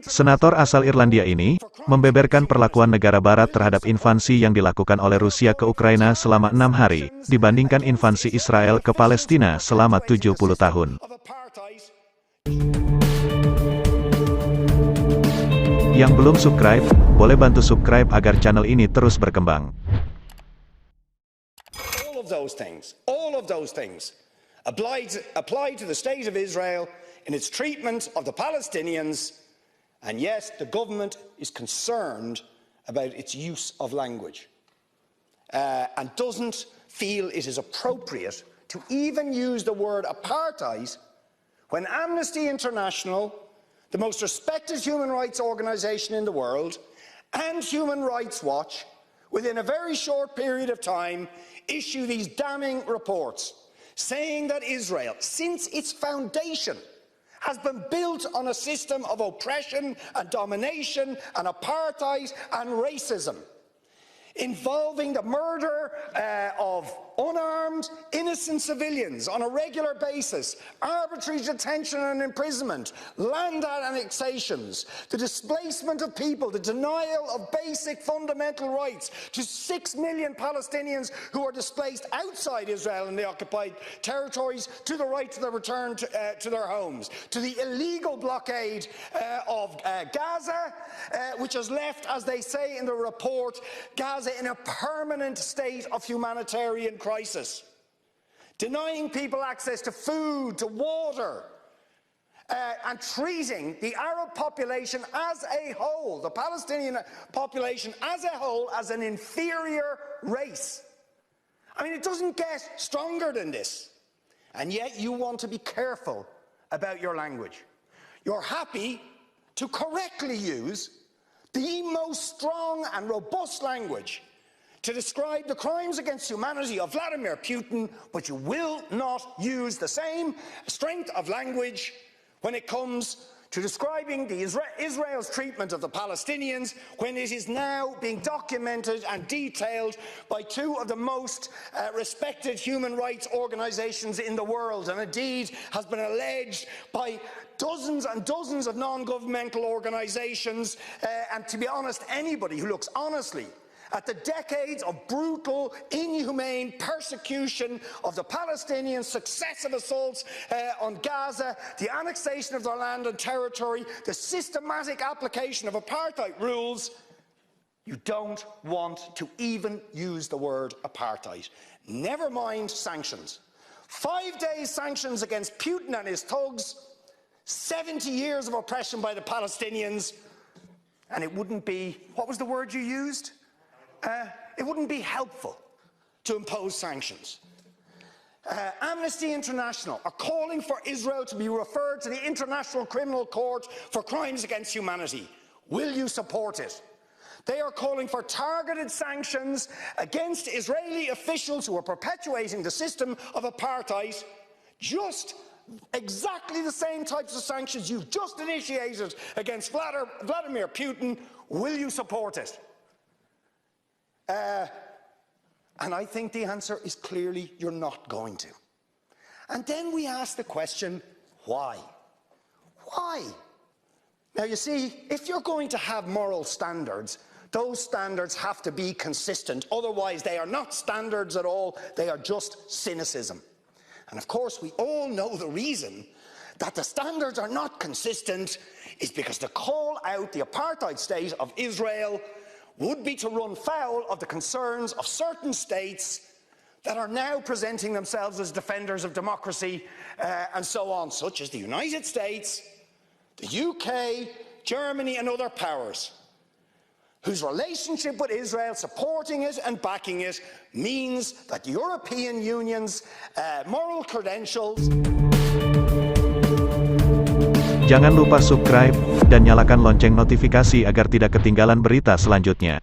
Senator asal Irlandia ini membeberkan perlakuan negara barat terhadap invasi yang dilakukan oleh Rusia ke Ukraina selama 6 hari, dibandingkan invasi Israel ke Palestina selama 70 tahun. Yang belum subscribe, boleh bantu subscribe agar channel ini terus berkembang. All of those things apply to the state of Israel in its treatment of the Palestinians, and yes, the government is concerned about its use of language and doesn't feel it is appropriate to even use the word apartheid when Amnesty International, the most respected human rights organization in the world, and Human Rights Watch, within a very short period of time, issue these damning reports saying that Israel, since its foundation, has been built on a system of oppression and domination and apartheid and racism, involving the murder of unarmed, innocent civilians on a regular basis, arbitrary detention and imprisonment, land annexations, the displacement of people, the denial of basic fundamental rights to 6 million Palestinians who are displaced outside Israel and the occupied territories, to the right to their return to their homes, to the illegal blockade of Gaza, which has left, as they say in the report, Gaza in a permanent state of humanitarian crisis, denying people access to food, to water, and treating the Arab population as a whole, the Palestinian population as a whole, as an inferior race. I mean, it doesn't get stronger than this. And yet you want to be careful about your language. You're happy to correctly use the most strong and robust language to describe the crimes against humanity of Vladimir Putin, but you will not use the same strength of language when it comes to describing Israel's treatment of the Palestinians, when it is now being documented and detailed by two of the most respected human rights organizations in the world, and indeed has been alleged by dozens and dozens of non-governmental organizations, and to be honest, anybody who looks honestly at the decades of brutal, inhumane persecution of the Palestinians, successive assaults on Gaza, the annexation of their land and territory, the systematic application of apartheid rules, you don't want to even use the word apartheid. Never mind sanctions. 5 days sanctions against Putin and his thugs, 70 years of oppression by the Palestinians, and it wouldn't be, what was the word you used? It wouldn't be helpful to impose sanctions. Amnesty International are calling for Israel to be referred to the International Criminal Court for crimes against humanity. Will you support it? They are calling for targeted sanctions against Israeli officials who are perpetuating the system of apartheid, just exactly the same types of sanctions you've just initiated against Vladimir Putin. Will you support it? And I think the answer is clearly you're not going to. And then we ask the question, why? Why? Now you see, if you're going to have moral standards, those standards have to be consistent. Otherwise, they are not standards at all. They are just cynicism. And of course, we all know the reason that the standards are not consistent is because to call out the apartheid state of Israel would be to run foul of the concerns of certain states that are now presenting themselves as defenders of democracy and so on, such as the United States, the UK, Germany and other powers, whose relationship with Israel, supporting it and backing it, means that the European Union's moral credentials. Jangan lupa subscribe dan nyalakan lonceng notifikasi agar tidak ketinggalan berita selanjutnya.